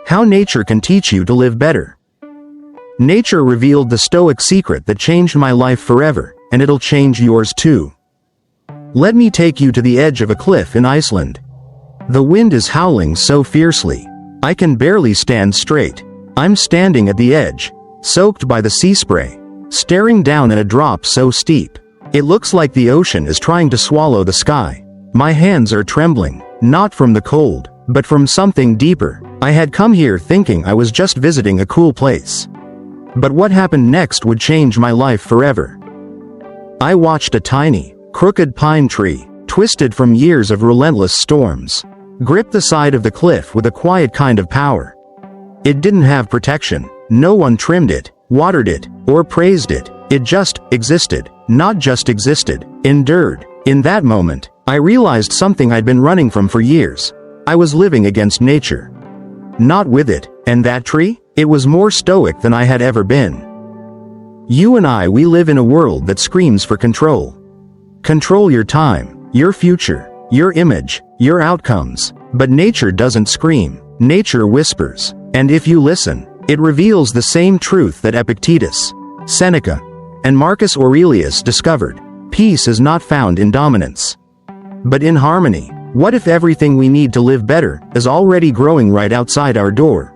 How nature can teach you to live better. Nature revealed the Stoic secret that changed my life forever, and it'll change yours too. Let me take you to the edge of a cliff in Iceland. The wind is howling so fiercely, I can barely stand straight. I'm standing at the edge, soaked by the sea spray, staring down at a drop so steep. It looks like the ocean is trying to swallow the sky. My hands are trembling, not from the cold, but from something deeper. I had come here thinking I was just visiting a cool place. But what happened next would change my life forever. I watched a tiny, crooked pine tree, twisted from years of relentless storms, grip the side of the cliff with a quiet kind of power. It didn't have protection. No one trimmed it, watered it, or praised it. It just existed. Not just existed, endured. In that moment, I realized something I'd been running from for years. I was living against nature. Not with it. And that tree? It was more stoic than I had ever been. You and we live in a world that screams for control. Control your time, your future, your image, your outcomes. But nature doesn't scream. Nature whispers. And if you listen, it reveals the same truth that Epictetus, Seneca, and Marcus Aurelius discovered. Peace is not found in dominance, but in harmony. What if everything we need to live better is already growing right outside our door?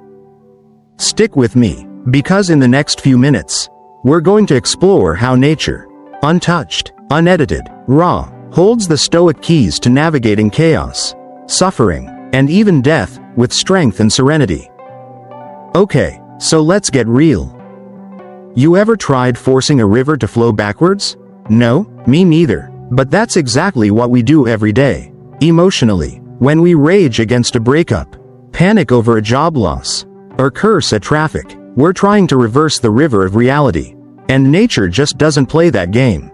Stick with me, because in the next few minutes, we're going to explore how nature, untouched, unedited, raw, holds the Stoic keys to navigating chaos, suffering, and even death, with strength and serenity. Okay, so let's get real. You ever tried forcing a river to flow backwards? No, me neither. But that's exactly what we do every day. Emotionally, when we rage against a breakup, panic over a job loss, or curse at traffic, we're trying to reverse the river of reality. And nature just doesn't play that game.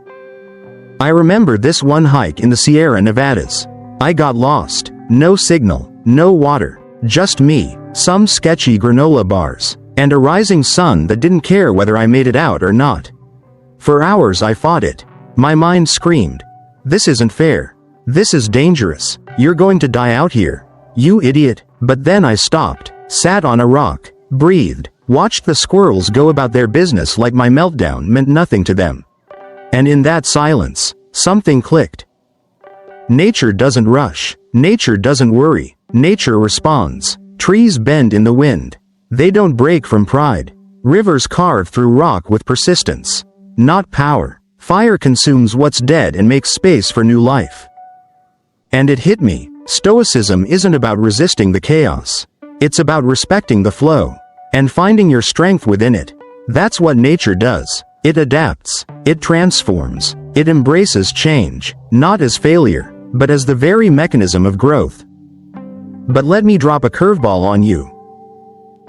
I remember this one hike in the Sierra Nevadas. I got lost. No signal, no water, just me, some sketchy granola bars, and a rising sun that didn't care whether I made it out or not. For hours I fought it. My mind screamed, "This isn't fair. This is dangerous. You're going to die out here. You idiot." But then I stopped, sat on a rock, breathed, watched the squirrels go about their business like my meltdown meant nothing to them. And in that silence, something clicked. Nature doesn't rush. Nature doesn't worry. Nature responds. Trees bend in the wind. They don't break from pride. Rivers carve through rock with persistence, not power. Fire consumes what's dead and makes space for new life. And it hit me. Stoicism isn't about resisting the chaos. It's about respecting the flow and finding your strength within it. That's what nature does. It adapts. It transforms. It embraces change, not as failure, but as the very mechanism of growth. But let me drop a curveball on you.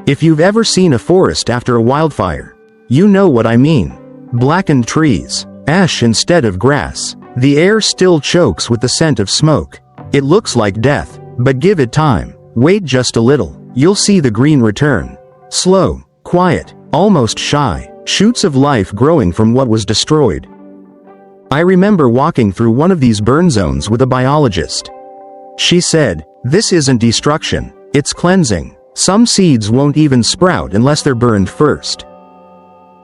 If you've ever seen a forest after a wildfire, you know what I mean. Blackened trees, ash instead of grass. The air still chokes with the scent of smoke. It looks like death, but give it time. Wait just a little. You'll see the green return. Slow, quiet, almost shy. Shoots of life growing from what was destroyed. I remember walking through one of these burn zones with a biologist. She said, "This isn't destruction, it's cleansing. Some seeds won't even sprout unless they're burned first."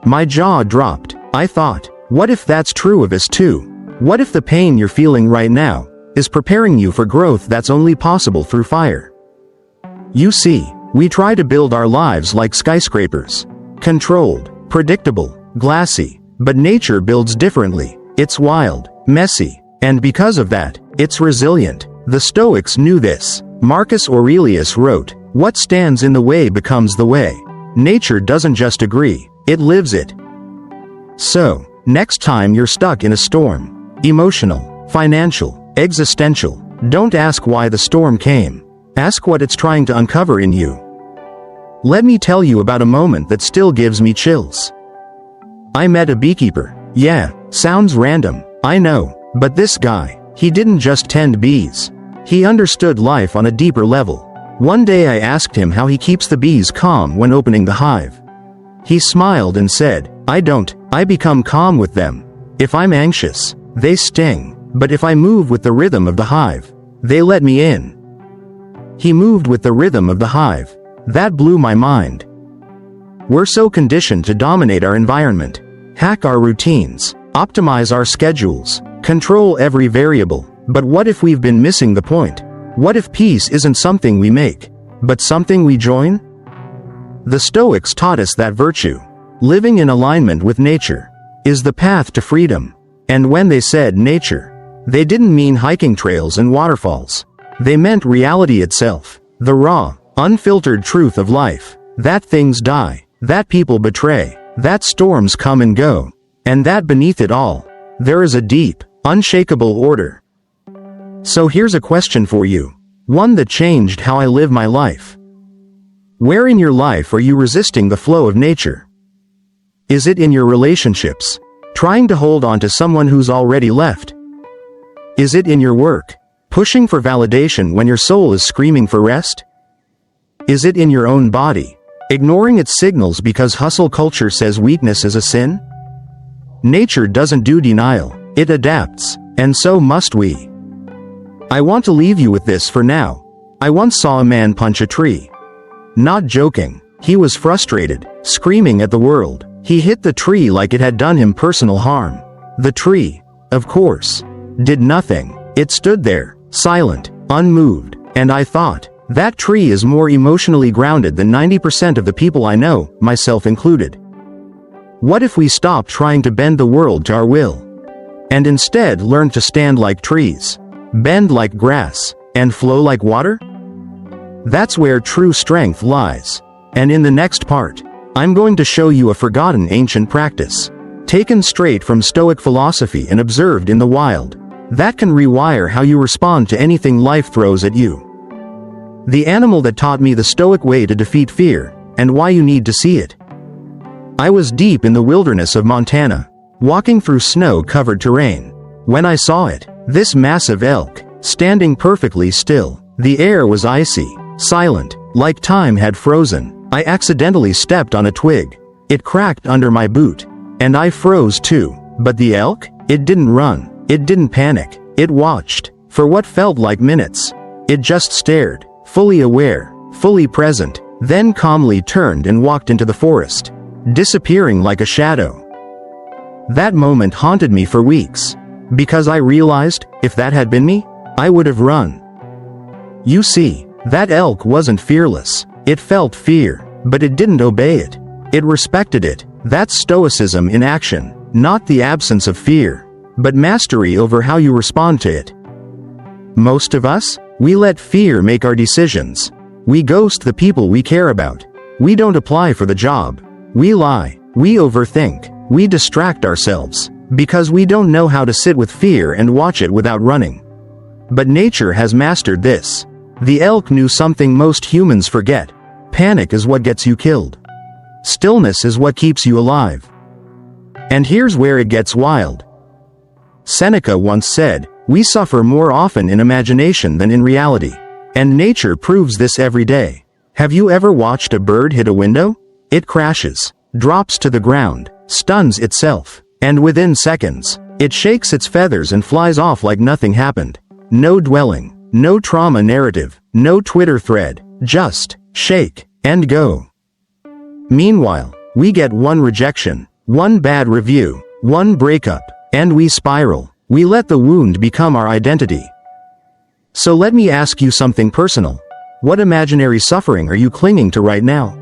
My jaw dropped. I thought, what if that's true of us too? What if the pain you're feeling right now is preparing you for growth that's only possible through fire? You see, we try to build our lives like skyscrapers. Controlled, predictable, glassy. But nature builds differently. It's wild, messy, and because of that, it's resilient. The Stoics knew this. Marcus Aurelius wrote, "What stands in the way becomes the way." Nature doesn't just agree, it lives it. So, next time you're stuck in a storm, emotional, financial, existential, don't ask why the storm came. Ask what it's trying to uncover in you. Let me tell you about a moment that still gives me chills. I met a beekeeper. Yeah, sounds random, I know, but this guy, he didn't just tend bees. He understood life on a deeper level. One day I asked him how he keeps the bees calm when opening the hive. He smiled and said, I become calm with them. If I'm anxious, they sting, but if I move with the rhythm of the hive, they let me in." He moved with the rhythm of the hive. That blew my mind. We're so conditioned to dominate our environment, hack our routines, optimize our schedules, control every variable. But what if we've been missing the point? What if peace isn't something we make, but something we join? The Stoics taught us that virtue, living in alignment with nature, is the path to freedom. And when they said nature, they didn't mean hiking trails and waterfalls. They meant reality itself, the raw, unfiltered truth of life, that things die, that people betray, that storms come and go, and that beneath it all, there is a deep, unshakable order. So here's a question for you, one that changed how I live my life. Where in your life are you resisting the flow of nature? Is it in your relationships, trying to hold on to someone who's already left? Is it in your work, pushing for validation when your soul is screaming for rest? Is it in your own body, ignoring its signals because hustle culture says weakness is a sin? Nature doesn't do denial, it adapts, and so must we. I want to leave you with this for now. I once saw a man punch a tree. Not joking, he was frustrated, screaming at the world. He hit the tree like it had done him personal harm. The tree, of course, did nothing. It stood there, silent, unmoved, and I thought, that tree is more emotionally grounded than 90% of the people I know, myself included. What if we stopped trying to bend the world to our will, and instead learned to stand like trees, bend like grass, and flow like water? That's where true strength lies. And in the next part, I'm going to show you a forgotten ancient practice, taken straight from Stoic philosophy and observed in the wild, that can rewire how you respond to anything life throws at you. The animal that taught me the Stoic way to defeat fear, and why you need to see it. I was deep in the wilderness of Montana, walking through snow-covered terrain, when I saw it, this massive elk, standing perfectly still. The air was icy, silent, like time had frozen. I accidentally stepped on a twig. It cracked under my boot, and I froze too. But the elk? It didn't run. It didn't panic. It watched, for what felt like minutes. It just stared, fully aware, fully present, then calmly turned and walked into the forest, disappearing like a shadow. That moment haunted me for weeks, because I realized, if that had been me, I would have run. You see, that elk wasn't fearless. It felt fear, but it didn't obey it. It respected it. That's stoicism in action, not the absence of fear, but mastery over how you respond to it. Most of us, we let fear make our decisions. We ghost the people we care about. We don't apply for the job. We lie. We overthink. We distract ourselves, because we don't know how to sit with fear and watch it without running. But nature has mastered this. The elk knew something most humans forget. Panic is what gets you killed. Stillness is what keeps you alive. And here's where it gets wild. Seneca once said, "We suffer more often in imagination than in reality." And nature proves this every day. Have you ever watched a bird hit a window? It crashes, drops to the ground, stuns itself, and within seconds, it shakes its feathers and flies off like nothing happened. No dwelling, no trauma narrative, no Twitter thread, just shake and go. Meanwhile, we get one rejection, one bad review, one breakup, and we spiral. We let the wound become our identity. So let me ask you something personal. What imaginary suffering are you clinging to right now?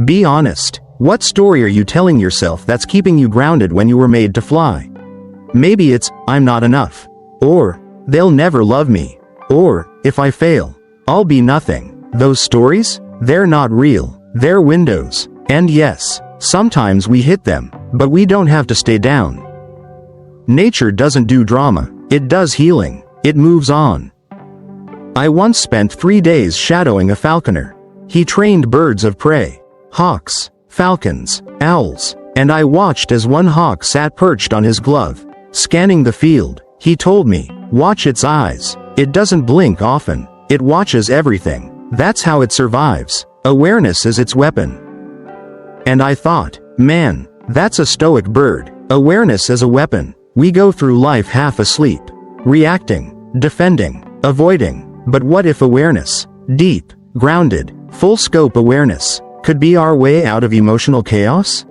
Be honest. What story are you telling yourself that's keeping you grounded when you were made to fly? Maybe it's, "I'm not enough," or, "They'll never love me," or, "If I fail, I'll be nothing." Those stories? They're not real. They're windows. And yes, sometimes we hit them, but we don't have to stay down. Nature doesn't do drama. It does healing. It moves on. I once spent 3 days shadowing a falconer. He trained birds of prey, hawks, falcons, owls, and I watched as one hawk sat perched on his glove, scanning the field. He told me, "Watch its eyes. It doesn't blink often. It watches everything. That's how it survives. Awareness is its weapon." And I thought, man, that's a stoic bird. Awareness as a weapon. We go through life half asleep, reacting, defending, avoiding. But what if awareness, deep, grounded, full scope awareness, could be our way out of emotional chaos?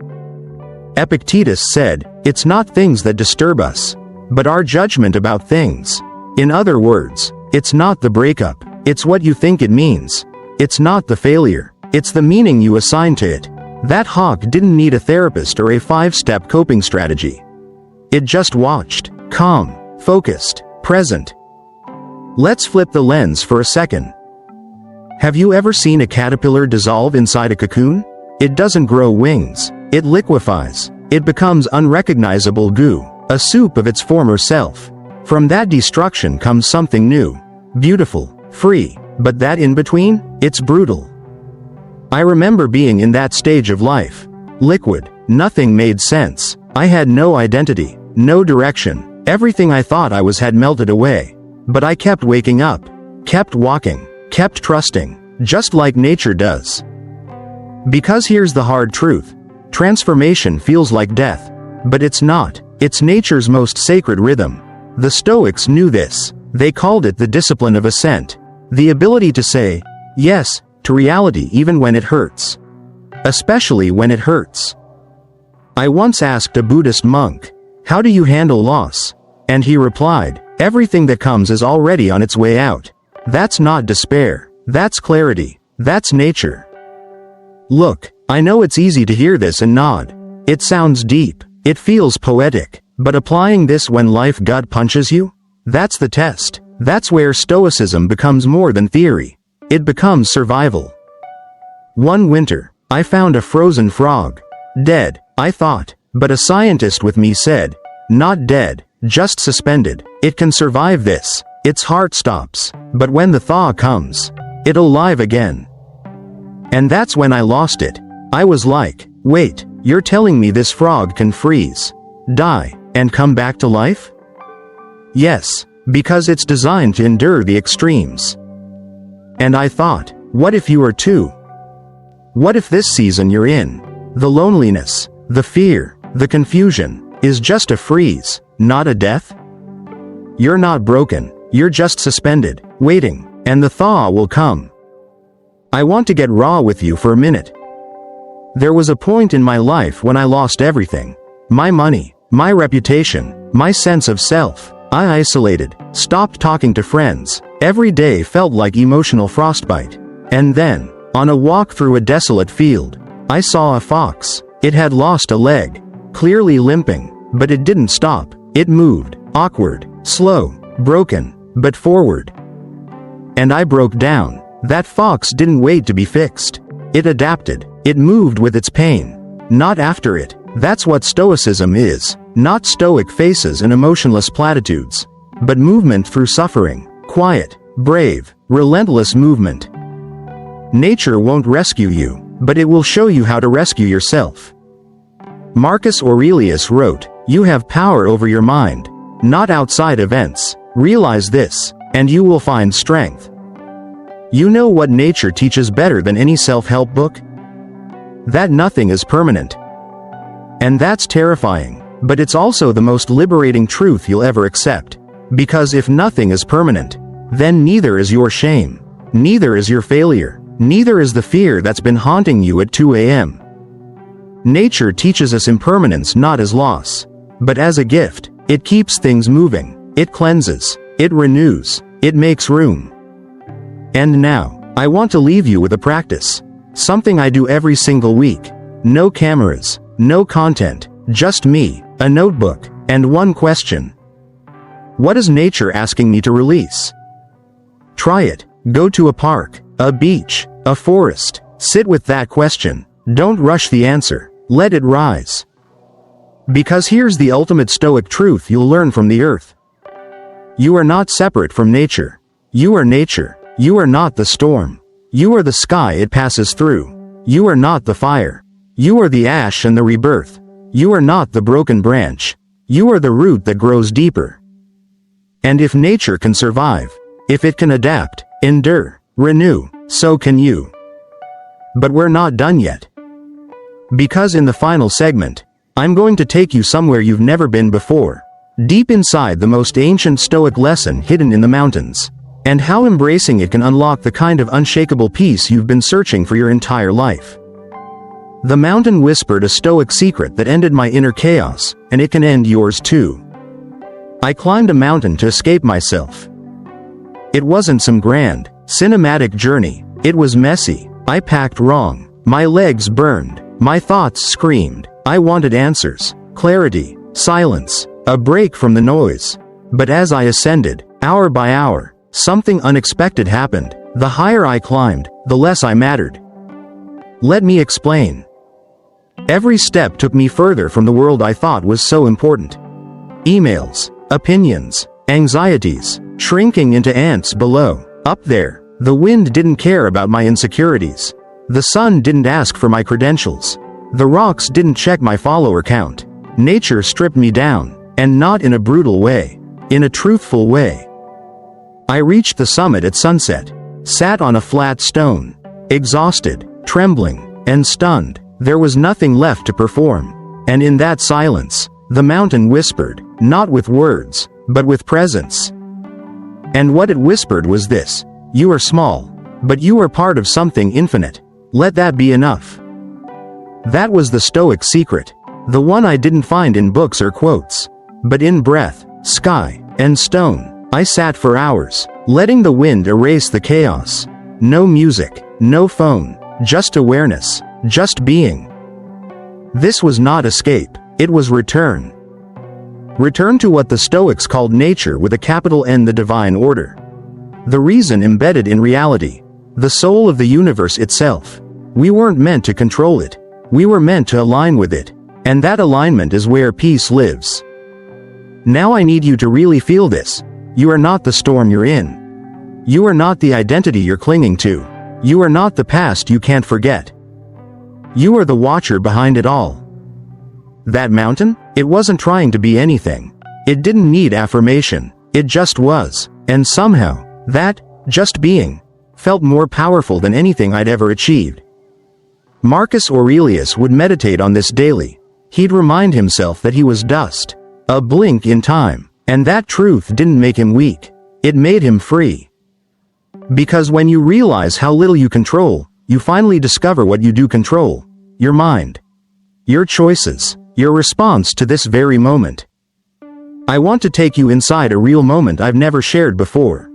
Epictetus said, "It's not things that disturb us, but our judgment about things." In other words, it's not the breakup, it's what you think it means. It's not the failure, it's the meaning you assign to it. That hawk didn't need a therapist or a 5-step coping strategy. It just watched, calm, focused, present. Let's flip the lens for a second. Have you ever seen a caterpillar dissolve inside a cocoon? It doesn't grow wings, it liquefies. It becomes unrecognizable goo, a soup of its former self. From that destruction comes something new, beautiful, free, but that in between, it's brutal. I remember being in that stage of life. Liquid, nothing made sense. I had no identity, no direction. Everything I thought I was had melted away. But I kept waking up, kept walking, kept trusting, just like nature does. Because here's the hard truth. Transformation feels like death. But it's not. It's nature's most sacred rhythm. The Stoics knew this. They called it the discipline of ascent. The ability to say, yes, to reality even when it hurts. Especially when it hurts. I once asked a Buddhist monk, "How do you handle loss?" And he replied, "Everything that comes is already on its way out." That's not despair. That's clarity. That's nature. Look, I know it's easy to hear this and nod. It sounds deep. It feels poetic. But applying this when life gut punches you? That's the test. That's where Stoicism becomes more than theory. It becomes survival. One winter, I found a frozen frog. Dead, I thought. But a scientist with me said, "Not dead, just suspended. It can survive this. Its heart stops. But when the thaw comes, it'll live again." And that's when I lost it. I was like, wait, you're telling me this frog can freeze, die, and come back to life? Yes, because it's designed to endure the extremes. And I thought, what if you were too? What if this season you're in, the loneliness, the fear, the confusion, is just a freeze, not a death? You're not broken, you're just suspended, waiting, and the thaw will come. I want to get raw with you for a minute. There was a point in my life when I lost everything. My money, my reputation, my sense of self. I isolated, stopped talking to friends. Every day felt like emotional frostbite. And then, on a walk through a desolate field, I saw a fox. It had lost a leg, clearly limping, but it didn't stop. It moved, awkward, slow, broken, but forward. And I broke down. That fox didn't wait to be fixed. It adapted. It moved with its pain, not after it. That's what Stoicism is. Not stoic faces and emotionless platitudes, but movement through suffering, quiet, brave, relentless movement. Nature won't rescue you, but it will show you how to rescue yourself. Marcus Aurelius wrote, "You have power over your mind, not outside events. Realize this, and you will find strength." You know what nature teaches better than any self-help book? That nothing is permanent. And that's terrifying. But it's also the most liberating truth you'll ever accept. Because if nothing is permanent, then neither is your shame. Neither is your failure. Neither is the fear that's been haunting you at 2 a.m. Nature teaches us impermanence not as loss, but as a gift. It keeps things moving. It cleanses. It renews. It makes room. And now, I want to leave you with a practice. Something I do every single week. No cameras, no content, just me, a notebook, and one question. What is nature asking me to release? Try it. Go to a park, a beach, a forest. Sit with that question. Don't rush the answer. Let it rise. Because here's the ultimate Stoic truth you'll learn from the earth. You are not separate from nature. You are nature. You are not the storm. You are the sky it passes through. You are not the fire. You are the ash and the rebirth. You are not the broken branch. You are the root that grows deeper. And if nature can survive, if it can adapt, endure, renew, so can you. But we're not done yet. Because in the final segment, I'm going to take you somewhere you've never been before. Deep inside the most ancient Stoic lesson hidden in the mountains. and how embracing it can unlock the kind of unshakable peace you've been searching for your entire life. The mountain whispered a Stoic secret that ended my inner chaos, and it can end yours too. I climbed a mountain to escape myself. It wasn't some grand, cinematic journey. It was messy. I packed wrong. My legs burned. My thoughts screamed. I wanted answers, clarity, silence, a break from the noise. But as I ascended, hour by hour, something unexpected happened. The higher I climbed, the less I mattered. Let me explain. Every step took me further from the world I thought was so important. Emails, opinions, anxieties, shrinking into ants below. Up there, the wind didn't care about my insecurities. The sun didn't ask for my credentials. The rocks didn't check my follower count. Nature stripped me down, and not in a brutal way, in a truthful way. I reached the summit at sunset, sat on a flat stone, exhausted, trembling, and stunned. There was nothing left to perform, and in that silence, the mountain whispered, not with words, but with presence. And what it whispered was this: you are small, but you are part of something infinite. Let that be enough. That was the Stoic secret, the one I didn't find in books or quotes, but in breath, sky, and stone. I sat for hours, letting the wind erase the chaos. No music, no phone, just awareness, just being. This was not escape, it was return. Return to what the Stoics called nature with a capital N, the divine order. The reason embedded in reality, the soul of the universe itself. We weren't meant to control it. We were meant to align with it, and that alignment is where peace lives. Now I need you to really feel this. You are not the storm you're in. You are not the identity you're clinging to. You are not the past you can't forget. You are the watcher behind it all. That mountain? It wasn't trying to be anything. It didn't need affirmation. It just was. And somehow, that, just being, felt more powerful than anything I'd ever achieved. Marcus Aurelius would meditate on this daily. He'd remind himself that he was dust, a blink in time, and that truth didn't make him weak. It made him free. Because when you realize how little you control, you finally discover what you do control: your mind, your choices, your response to this very moment. I want to take you inside a real moment I've never shared before.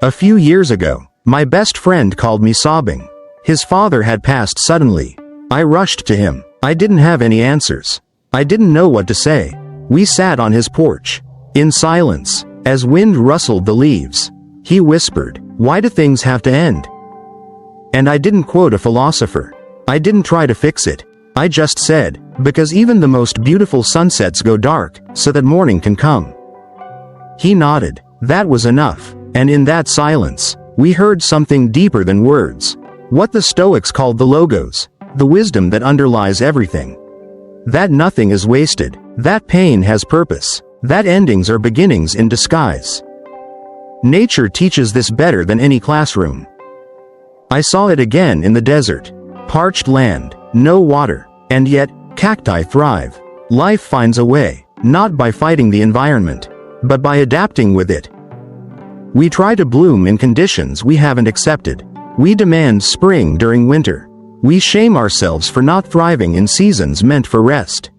A few years ago, my best friend called me sobbing. His father had passed suddenly. I rushed to him. I didn't have any answers. I didn't know what to say. We sat on his porch, in silence, as wind rustled the leaves. He whispered, "Why do things have to end?" And I didn't quote a philosopher. I didn't try to fix it. I just said, because even the most beautiful sunsets go dark, so that morning can come. He nodded. That was enough. And in that silence, we heard something deeper than words. What the Stoics called the logos, the wisdom that underlies everything. That nothing is wasted. That pain has purpose. That endings are beginnings in disguise. Nature teaches this better than any classroom. I saw it again in the desert. Parched land, no water, and yet, cacti thrive. Life finds a way, not by fighting the environment, but by adapting with it. We try to bloom in conditions we haven't accepted. We demand spring during winter. We shame ourselves for not thriving in seasons meant for rest.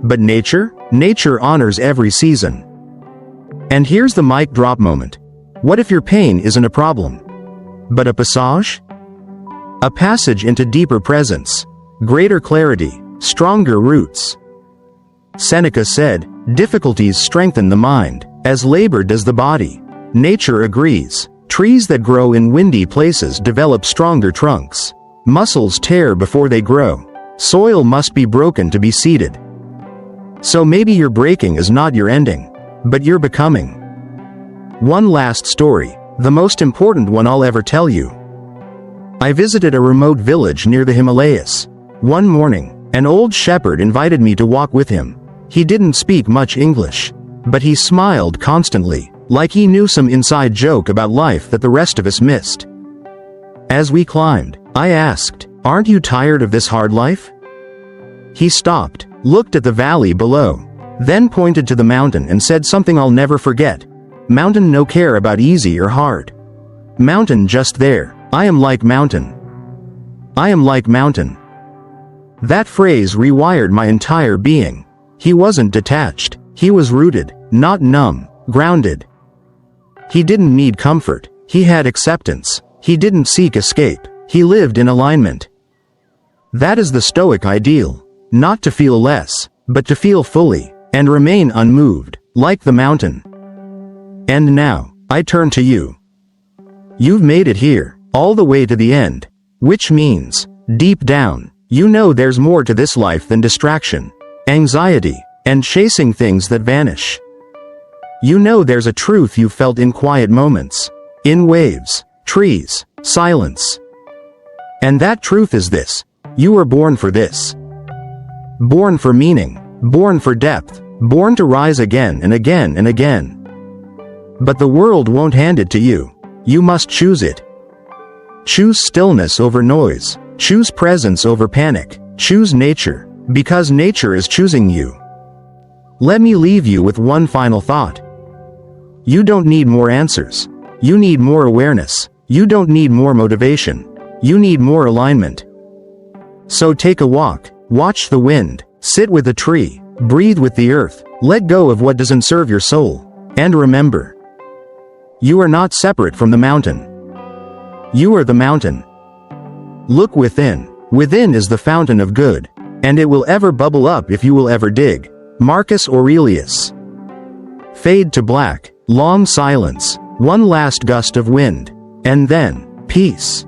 But nature honors every season. And here's the mic drop moment. What if your pain isn't a problem, but a passage? A passage into deeper presence, greater clarity, stronger roots. Seneca said, difficulties strengthen the mind, as labor does the body. Nature agrees. Trees that grow in windy places develop stronger trunks. Muscles tear before they grow. Soil must be broken to be seeded. So maybe your breaking is not your ending, but your becoming. One last story, the most important one I'll ever tell you. I visited a remote village near the Himalayas. One morning, an old shepherd invited me to walk with him. He didn't speak much English, but he smiled constantly, like he knew some inside joke about life that the rest of us missed. As we climbed, I asked, "Aren't you tired of this hard life?" He stopped, looked at the valley below, then pointed to the mountain and said something I'll never forget. Mountain no care about easy or hard. Mountain just there. I am like mountain. I am like mountain. That phrase rewired my entire being. He wasn't detached. He was rooted, not numb, grounded. He didn't need comfort. He had acceptance. He didn't seek escape. He lived in alignment. That is the Stoic ideal. Not to feel less, but to feel fully, and remain unmoved, like the mountain. And now, I turn to you. You've made it here, all the way to the end. Which means, deep down, you know there's more to this life than distraction, anxiety, and chasing things that vanish. You know there's a truth you felt in quiet moments, in waves, trees, silence. And that truth is this: you were born for this. Born for meaning, born for depth, born to rise again and again and again. But the world won't hand it to you. You must choose it. Choose stillness over noise. Choose presence over panic. Choose nature, because nature is choosing you. Let me leave you with one final thought. You don't need more answers. You need more awareness. You don't need more motivation. You need more alignment. So take a walk, watch the wind, sit with a tree, breathe with the earth, let go of what doesn't serve your soul, and remember, you are not separate from the mountain. You are the mountain. Look within. Within is the fountain of good, and it will ever bubble up if you will ever dig. Marcus Aurelius. Fade to black, long silence, one last gust of wind, and then, peace.